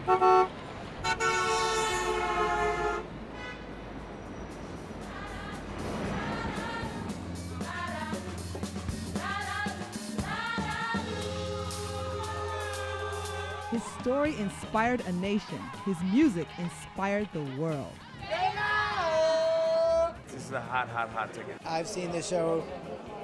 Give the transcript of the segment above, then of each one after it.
His story inspired a nation. His music inspired the world. This is a hot, hot, hot ticket. I've seen the show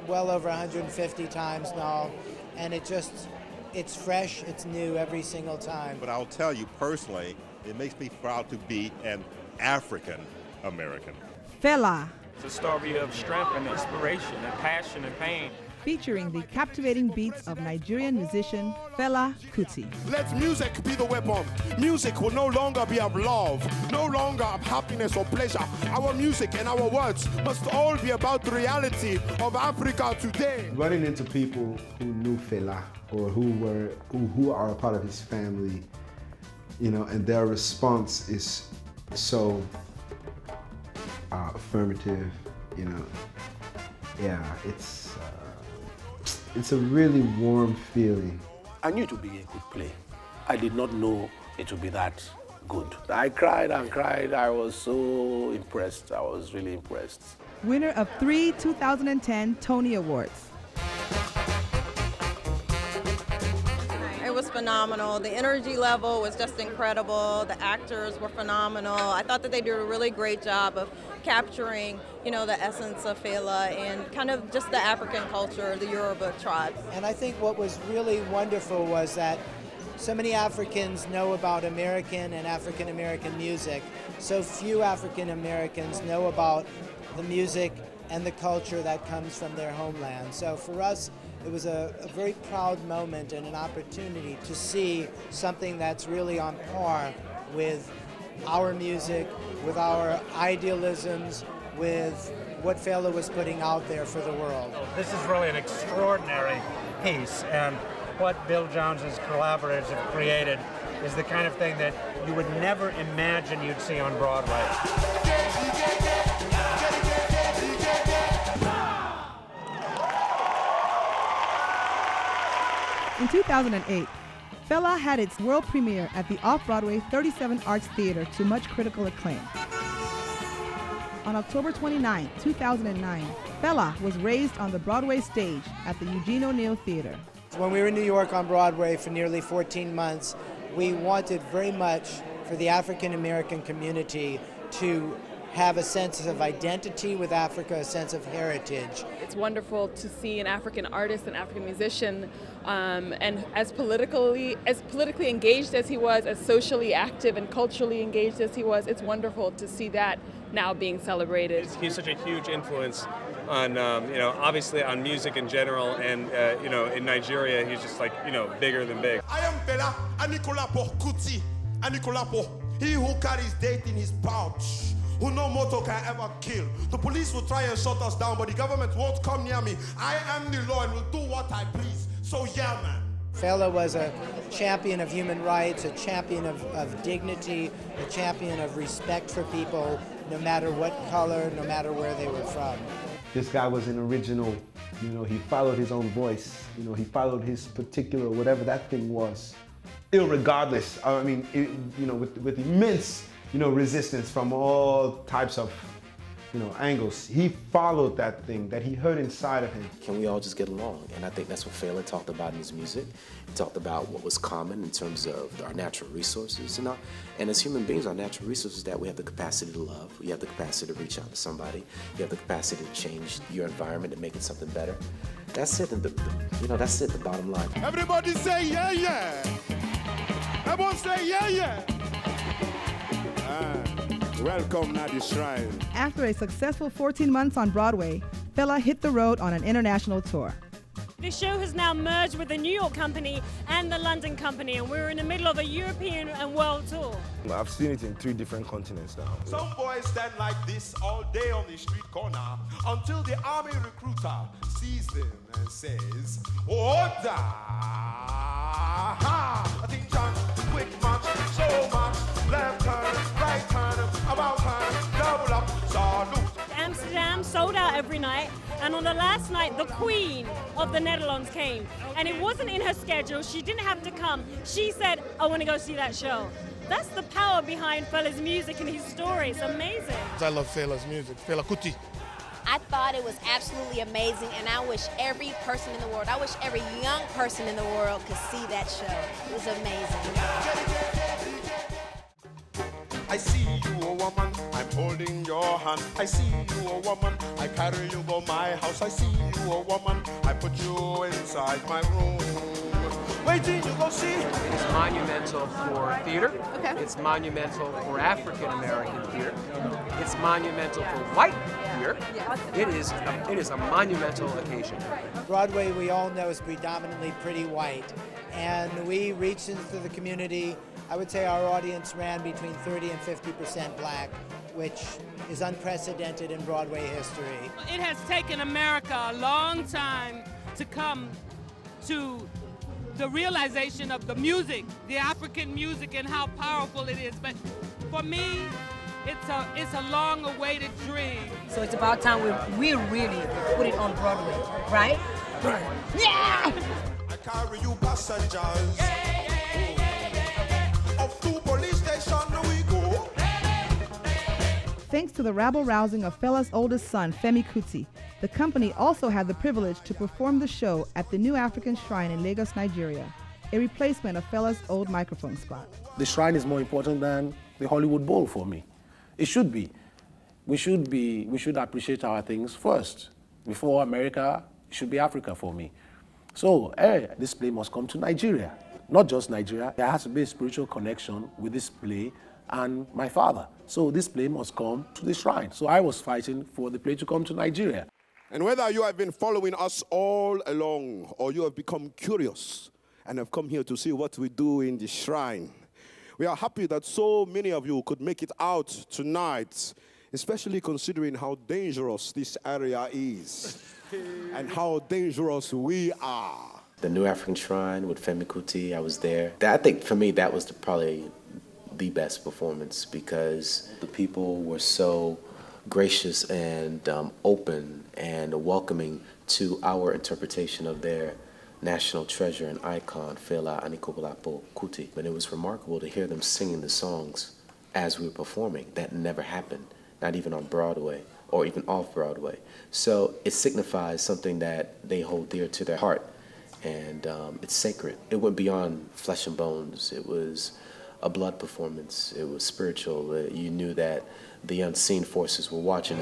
well over 150 times now, and it's fresh, it's new every single time. But I'll tell you personally, it makes me proud to be an African American. Fela, It's a story of strength and inspiration and passion and pain. featuring the captivating beats of Nigerian musician Fela Kuti. Let music be the weapon. Music will no longer be of love, no longer of happiness or pleasure. Our music and our words must all be about the reality of Africa today. Running into people who knew Fela or who are a part of his family, and their response is so affirmative, Yeah, it's a really warm feeling. I knew it would be a good play. I did not know it would be that good. I cried and cried. I was so impressed. I was really impressed. Winner of 3 2010 Tony Awards. It was phenomenal. The energy level was just incredible. The actors were phenomenal. I thought that they did a really great job of capturing, the essence of Fela and kind of just the African culture, the Yoruba tribes. And I think what was really wonderful was that so many Africans know about American and African American music. So few African Americans know about the music and the culture that comes from their homeland. So for us, it was a very proud moment and an opportunity to see something that's really on par with our music, with our idealisms, with what Fela was putting out there for the world. This is really an extraordinary piece, and what Bill Jones's collaborators have created is the kind of thing that you would never imagine you'd see on Broadway. In 2008, Fela had its world premiere at the off-Broadway 37 Arts Theater to much critical acclaim. On October 29, 2009, Fela was raised on the Broadway stage at the Eugene O'Neill Theater. When we were in New York on Broadway for nearly 14 months, we wanted very much for the African American community to have a sense of identity with Africa, a sense of heritage. It's wonderful to see an African artist, an African musician, and as politically engaged as he was, as socially active and culturally engaged as he was, it's wonderful to see that now being celebrated. He's such a huge influence on, obviously on music in general, and, in Nigeria, he's just bigger than big. I am Fela Kuti See, he who carries death in his pouch, who no mortal can ever kill. The police will try and shut us down, but the government won't come near me. I am the law and will do what I please. So yeah, man. Fela was a champion of human rights, a champion of dignity, a champion of respect for people, no matter what color, no matter where they were from. This guy was an original, he followed his own voice, he followed his particular, whatever that thing was, irregardless. With immense, resistance from all types of, angles. He followed that thing that he heard inside of him. Can we all just get along? And I think that's what Fela talked about in his music. He talked about what was common in terms of our natural resources. And as human beings, our natural resources is that we have the capacity to love. We have the capacity to reach out to somebody. You have the capacity to change your environment and make it something better. That's it. That's it, the bottom line. Everybody say yeah, yeah. Everyone say yeah, yeah. Welcome to the shrine. After a successful 14 months on Broadway, Fela hit the road on an international tour. The show has now merged with the New York company and the London company, and we're in the middle of a European and world tour. I've seen it in 3 different continents now. Some boys stand like this all day on the street corner until the army recruiter sees them and says, Order! Attention, quick march, so much, left turn, right turn, about turn, double up, salute. Amsterdam sold out every night, and on the last night, the Queen of the Netherlands came, and it wasn't in her schedule. She didn't have to come. She said, I want to go see that show. That's the power behind Fela's music and his story. It's amazing. I love Fela's music. Fela Kuti. I thought it was absolutely amazing, and I wish every person in the world, I wish every young person in the world could see that show. It was amazing. I see you, a woman, I'm holding your hand. I see you, a woman, I carry you go my house. I see you, a woman, I put you inside my room. Waiting, you go see. It's monumental for theater. Okay. It's monumental for African American theater. It's monumental for white theater. It is a monumental occasion. Broadway, we all know, is predominantly pretty white, and we reached into the community. I would say our audience ran between 30 and 50% black, which is unprecedented in Broadway history. It has taken America a long time to come to the realization of the music, the African music, and how powerful it is. But for me, it's a long-awaited dream. So it's about time we really put it on Broadway, right? Right. Yeah! I carry you passengers. Up to police station we go. Thanks to the rabble-rousing of Fela's oldest son, Femi Kuti, the company also had the privilege to perform the show at the New African Shrine in Lagos, Nigeria, a replacement of Fela's old microphone spot. The shrine is more important than the Hollywood Bowl for me. It should be. We should appreciate our things first. Before America, it should be Africa for me. So, this play must come to Nigeria. Not just Nigeria, there has to be a spiritual connection with this play and my father. So this play must come to the shrine. So I was fighting for the play to come to Nigeria. And whether you have been following us all along or you have become curious and have come here to see what we do in the shrine, we are happy that so many of you could make it out tonight, especially considering how dangerous this area is and how dangerous we are. The New African Shrine with Femi Kuti, I was there. I think for me that was probably the best performance because the people were so gracious and open and welcoming to our interpretation of their national treasure and icon, Fela Kuti. And it was remarkable to hear them singing the songs as we were performing. That never happened, not even on Broadway or even off Broadway. So it signifies something that they hold dear to their heart. And it's sacred. It went beyond flesh and bones. It was a blood performance. It was spiritual. You knew that the unseen forces were watching.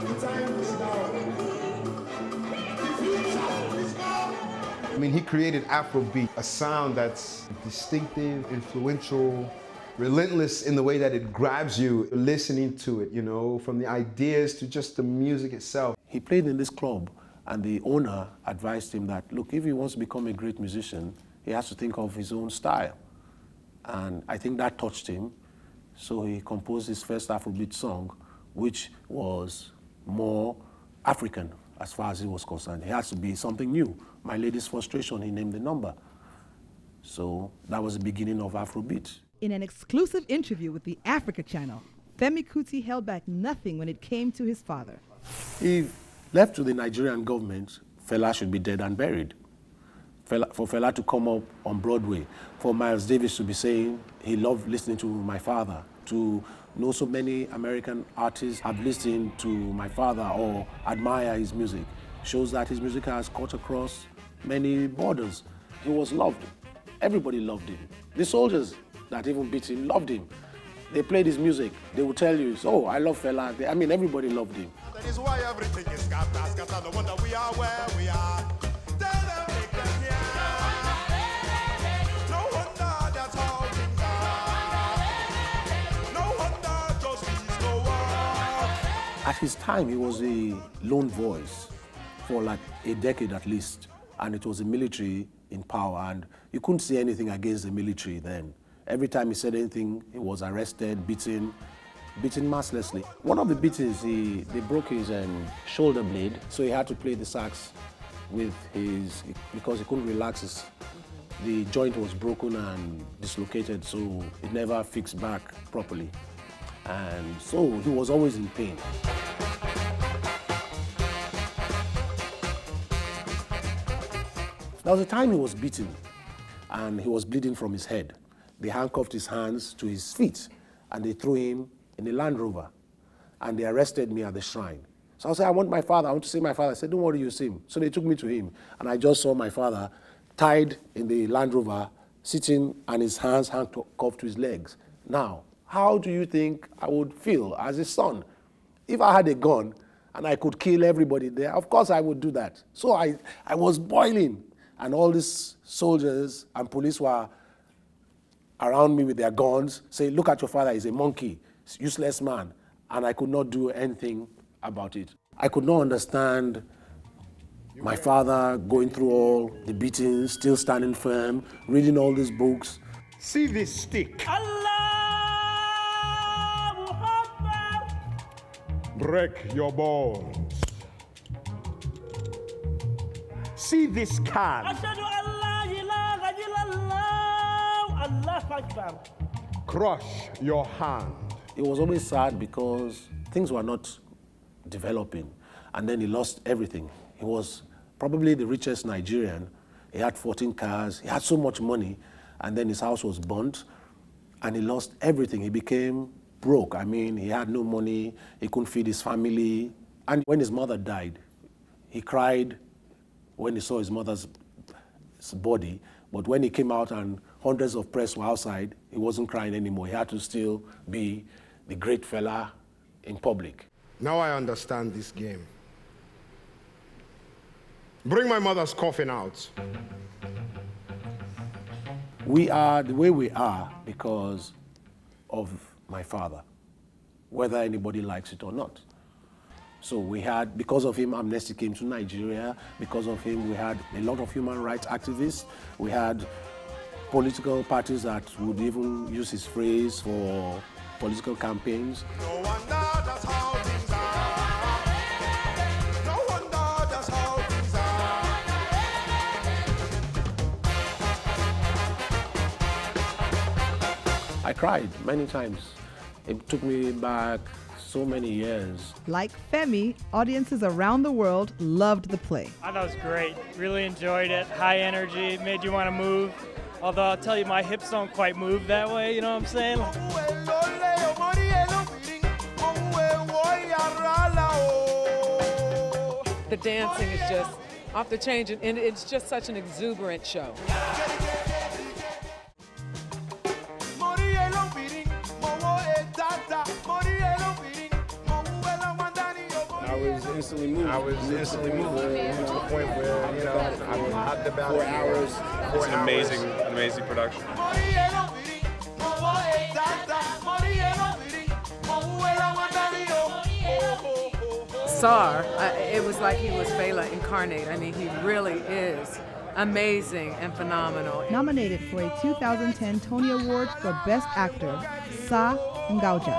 I mean, he created Afrobeat, a sound that's distinctive, influential, relentless in the way that it grabs you listening to it, you know, from the ideas to just the music itself. He played in this club. And the owner advised him that, look, if he wants to become a great musician, he has to think of his own style. And I think that touched him. So he composed his first Afrobeat song, which was more African as far as he was concerned. It has to be something new. My Lady's Frustration, he named the number. So that was the beginning of Afrobeat. In an exclusive interview with the Africa Channel, Femi Kuti held back nothing when it came to his father. If left to the Nigerian government, Fela should be dead and buried. For Fela to come up on Broadway, for Miles Davis to be saying he loved listening to my father, to know so many American artists have listened to my father or admire his music, shows that his music has cut across many borders. He was loved. Everybody loved him. The soldiers that even beat him loved him. They played his music. They would tell you, oh, I love Fela. I mean, everybody loved him. That is why everything is scatter. No wonder we are where we are. Tell them, make them hear. No wonder that's how things are. No wonder justice go on. At his time, he was a lone voice for like a decade at least. And it was the military in power. And you couldn't say anything against the military then. Every time he said anything, he was arrested, beaten mercilessly. One of the beatings, they broke his shoulder blade, so he had to play the sax with because he couldn't relax the joint was broken and dislocated, so it never fixed back properly. And so he was always in pain. There was a time he was beaten and he was bleeding from his head. they handcuffed his hands to his feet, and they threw him in a Land Rover, and they arrested me at the shrine. So I said, I want my father, I want to see my father. I said, don't worry, you see him. So they took me to him, and I just saw my father tied in the Land Rover, sitting, and his hands handcuffed to his legs. Now, how do you think I would feel as his son? If I had a gun and I could kill everybody there, of course I would do that. So I was boiling, and all these soldiers and police were around me with their guns, saying, look at your father, he's a monkey, he's a useless man. And I could not do anything about it. I could not understand my father going through all the beatings, still standing firm, reading all these books. See this stick. Break your bones. See this can. Crush your hand. It was always sad because things were not developing, and then he lost everything. He was probably the richest Nigerian. He had 14 cars, he had so much money, and then his house was burnt, and he lost everything. He became broke. I mean, he had no money, he couldn't feed his family. And when his mother died, he cried when he saw his mother's body, but when he came out and hundreds of press were outside, he wasn't crying anymore. He had to still be the great fella in public. Now I understand this game. Bring my mother's coffin out. We are the way we are because of my father, whether anybody likes it or not. So we had, because of him, Amnesty came to Nigeria. Because of him, we had a lot of human rights activists. We had political parties that would even use his phrase for political campaigns. No wonder that's how things are. No wonder that's how things are. I cried many times. It took me back so many years. Like Femi, audiences around the world loved the play. I thought it was great. Really enjoyed it. High energy, made you want to move. Although I'll tell you, my hips don't quite move that way, you know what I'm saying? The dancing is just off the chain, and it's just such an exuberant show. I was instantly moved to the point where, I was hopped about 4 hours. It's an amazing production. Sar, it was like he was Fela incarnate. I mean, he really is amazing and phenomenal. Nominated for a 2010 Tony Award for Best Actor, Sa Ngauja.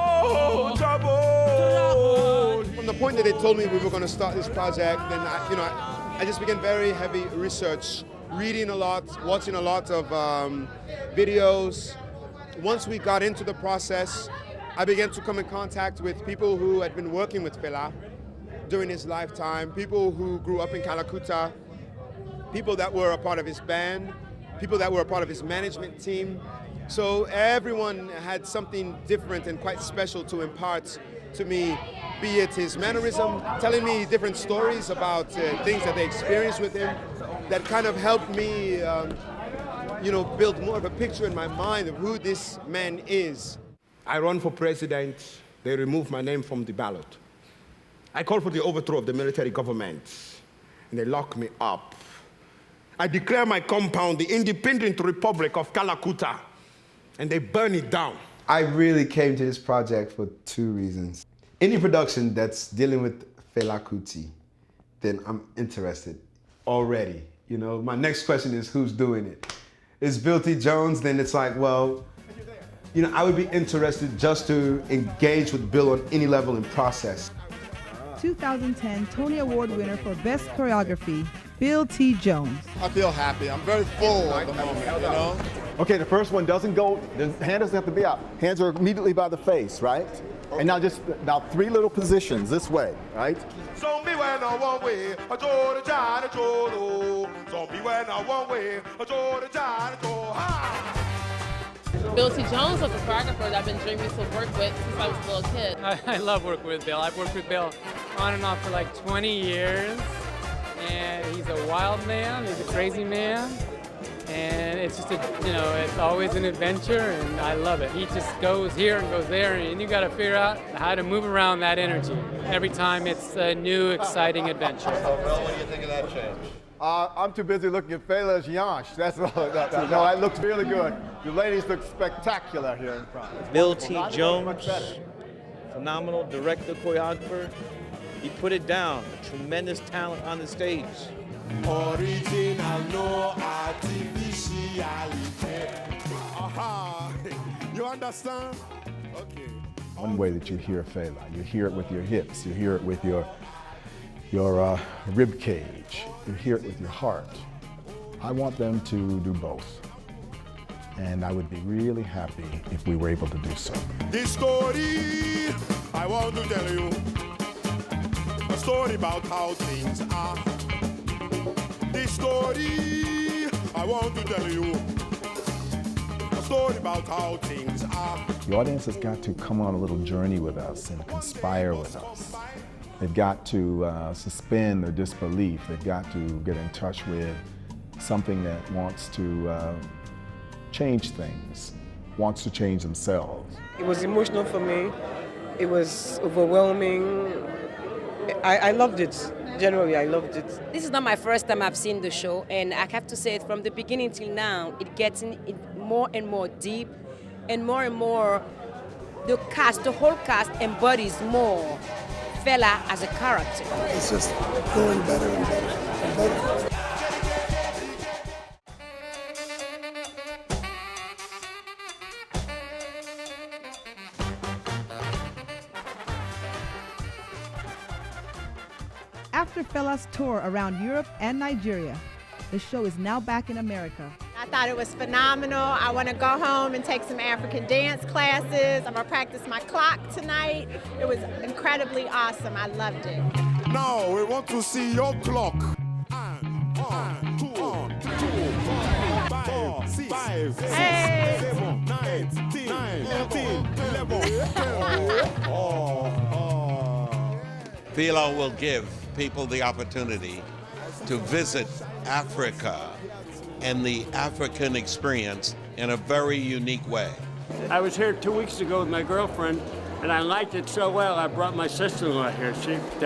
From the point that they told me we were going to start this project, then I just began very heavy research, reading a lot, watching a lot of videos. Once we got into the process, I began to come in contact with people who had been working with Fela during his lifetime, people who grew up in Calcutta, people that were a part of his band, people that were a part of his management team. So everyone had something different and quite special to impart to me, be it his mannerism, telling me different stories about things that they experienced with him that kind of helped me build more of a picture in my mind of who this man is. I run for president, they removed my name from the ballot. I called for the overthrow of the military government, and they locked me up. I declare my compound the Independent Republic of Calcutta, and they burn it down. I really came to this project for 2 reasons. Any production that's dealing with Fela Kuti, then I'm interested already. My next question is who's doing it? Is Bill T. Jones? Then it's like, well, I would be interested just to engage with Bill on any level and process. 2010 Tony Award winner for Best Choreography, Bill T. Jones. I feel happy. I'm very full at the moment, Okay, the first one doesn't go, the hand doesn't have to be out. Hands are immediately by the face, right? Okay. And now just about 3 little positions this way, right? Zombie when I one way, a door to John, a Zombie when I one way, a door to John, a Bill T. Jones was a choreographer that I've been dreaming to work with since I was a little kid. I love working with Bill. I've worked with Bill on and off for like 20 years. And he's a wild man, he's a crazy man. And it's just, it's always an adventure, and I love it. He just goes here and goes there, and you got to figure out how to move around that energy. Every time it's a new, exciting adventure. Well, what do you think of that change? I'm too busy looking at Fela's yansh. That's all. No, that looks really good. You ladies look spectacular here in front. Bill T. Jones, phenomenal director, choreographer. He put it down. Tremendous talent on the stage. Original, no artificiality. Aha! You understand? Okay. One way that you hear Fela, you hear it with your hips, you hear it with your rib cage, you hear it with your heart. I want them to do both. And I would be really happy if we were able to do so. This story I want to tell you, a story about how things are. This story I want to tell you, a story about how things are. The audience has got to come on a little journey with us and conspire with us. They've got to suspend their disbelief. They've got to get in touch with something that wants to change things, wants to change themselves. It was emotional for me. It was overwhelming. I loved it. Generally, I loved it. This is not my first time I've seen the show, and I have to say it from the beginning till now, it gets more and more deep, and more the cast, the whole cast embodies more Fela as a character. It's just going better and better and better. After Fela's tour around Europe and Nigeria, the show is now back in America. I thought it was phenomenal. I want to go home and take some African dance classes. I'm going to practice my clock tonight. It was incredibly awesome. I loved it. Now we want to see your clock. 1, 2, 5, 6, 7, 9, 10, 11. Fela will give people the opportunity to visit Africa and the African experience in a very unique way. I was here 2 weeks ago with my girlfriend, and I liked it so well, I brought my sister-in-law here.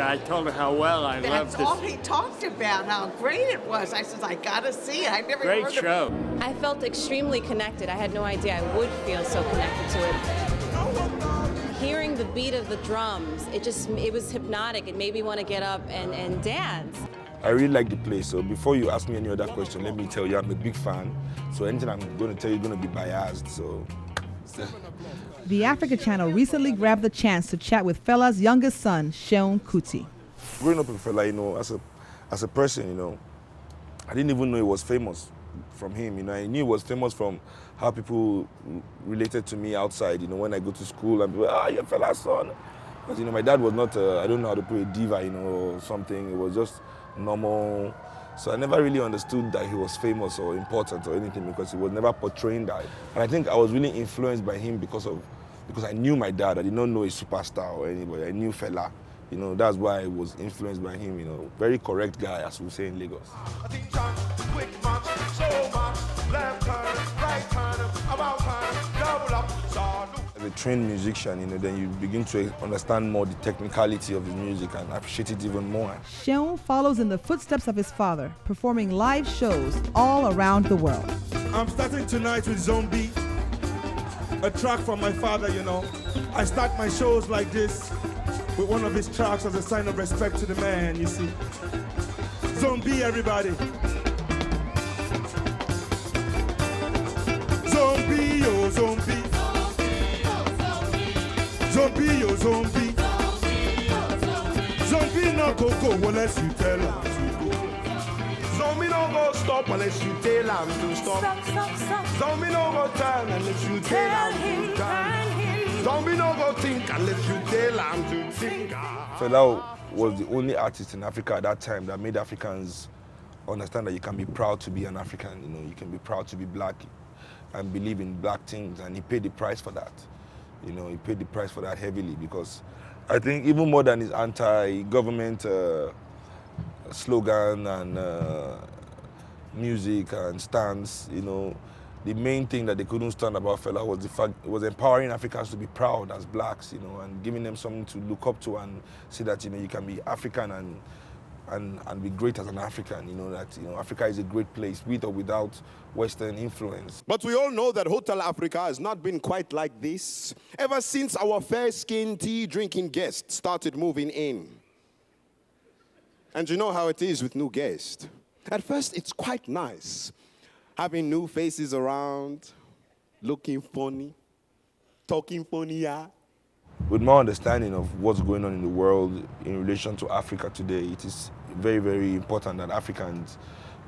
I told her how well I loved it. That's all he talked about, how great it was. I said, I gotta see it. I've never heard Great show. I felt extremely connected. I had no idea I would feel so connected to it. Hearing the beat of the drums, it was hypnotic. It made me want to get up and dance. I really like the place, so before you ask me any other question, let me tell you I'm a big fan. So anything I'm going to tell you is going to be biased. So. The Africa Channel recently grabbed the chance to chat with Fela's youngest son, Fela Kuti. Growing up with Fela, as a person, I didn't even know he was famous from him. I knew he was famous from how people related to me outside. When I go to school and people, you're Fela's son. But my dad was not, I don't know how to put a diva, or something. It was just normal. So I never really understood that he was famous or important or anything because he was never portraying that. And I think I was really influenced by him because I knew my dad. I did not know a superstar or anybody. I knew Fela. That's why I was influenced by him. Very correct guy, as we say in Lagos. As a trained musician, then you begin to understand more the technicality of the music and appreciate it even more. Seun follows in the footsteps of his father, performing live shows all around the world. I'm starting tonight with Zombie, a track from my father, I start my shows like this with one of his tracks as a sign of respect to the man, you see. Zombie, everybody. Zombie, oh zombie. Zombie, oh zombie. Zombie no go unless you tell him to go. Zombie no go stop unless you tell him to stop. Zombie no go turn unless you tell him to turn. Zombie no go think unless you tell him to think. Fela was the only artist in Africa at that time that made Africans understand that you can be proud to be an African. You can be proud to be black. and believe in black things, and he paid the price for that. You know, he paid the price for that heavily, because I think even more than his anti-government slogan and music and stance, you know, the main thing that they couldn't stand about Fela was the fact it was empowering Africans to be proud as blacks, you know, and giving them something to look up to and see that, you know, you can be African and be great as an African, you know, that, you know, Africa is a great place with or without Western influence. But we all know that Hotel Africa has not been quite like this ever since our fair-skinned tea-drinking guests started moving in. And you know how it is with new guests. At first, it's quite nice having new faces around, looking funny, talking funny, yeah. With my understanding of what's going on in the world in relation to Africa today, it is very, very important that Africans,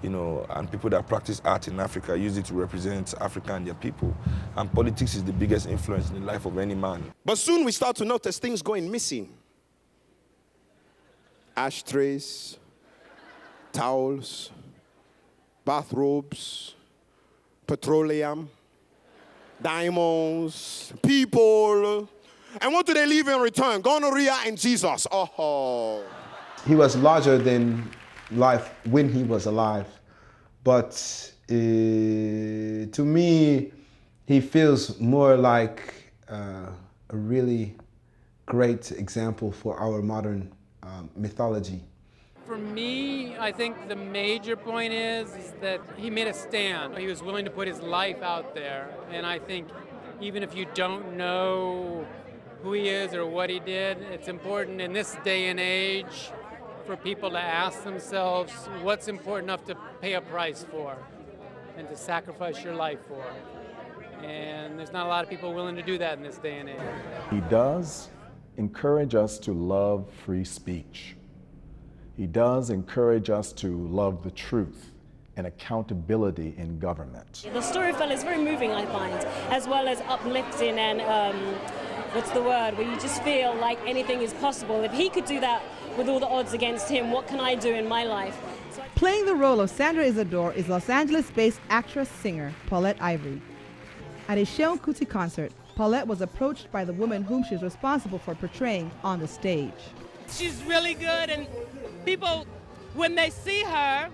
you know, and people that practice art in Africa use it to represent Africa and their people. And politics is the biggest influence in the life of any man. But soon we start to notice things going missing. Ashtrays, towels, bathrobes, petroleum, diamonds, people. And what do they leave in return? Gonorrhea and Jesus. Oh. He was larger than life when he was alive. But to me, he feels more like a really great example for our modern mythology. For me, I think the major point is that he made a stand. He was willing to put his life out there. And I think even if you don't know who he is or what he did, it's important in this day and age for people to ask themselves what's important enough to pay a price for and to sacrifice your life for. And there's not a lot of people willing to do that in this day and age. He does encourage us to love free speech. He does encourage us to love the truth and accountability in government. The story of Fela is very moving, I find, as well as uplifting and, where you just feel like anything is possible. If he could do that with all the odds against him, what can I do in my life? Playing the role of Sandra Isidore is Los Angeles-based actress-singer Paulette Ivory. At a Fela Kuti concert, Paulette was approached by the woman whom she's responsible for portraying on the stage. She's really good, and people, when they see her,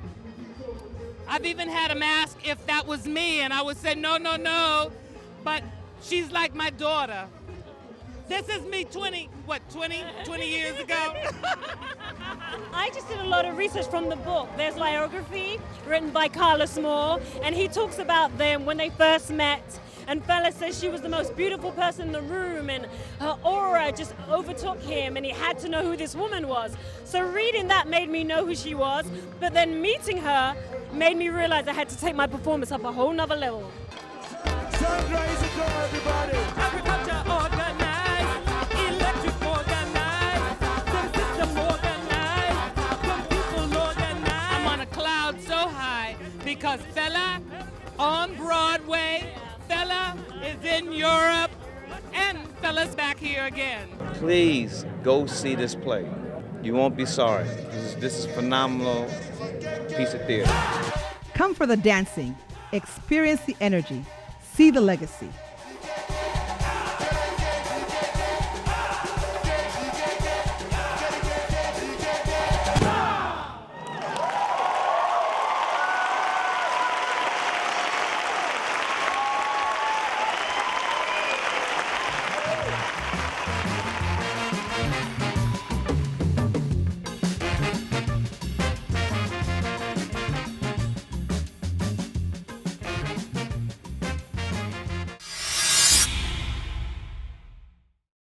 I've even had them ask if that was me, and I would say, no, but she's like my daughter. This is me 20 years ago? I just did a lot of research from the book. There's biography written by Carlos Moore, and he talks about them when they first met. And Fela says she was the most beautiful person in the room, and her aura just overtook him, and he had to know who this woman was. So reading that made me know who she was, but then meeting her made me realize I had to take my performance up a whole nother level. Sandra Isidore, everybody. Agriculture organized, electric organized, some system organized, some people organized. I'm on a cloud so high because Fela on Broadway, Fela is in Europe, and Fela's back here again. Please go see this play. You won't be sorry. This is a phenomenal piece of theater. Come for the dancing, experience the energy, see the legacy.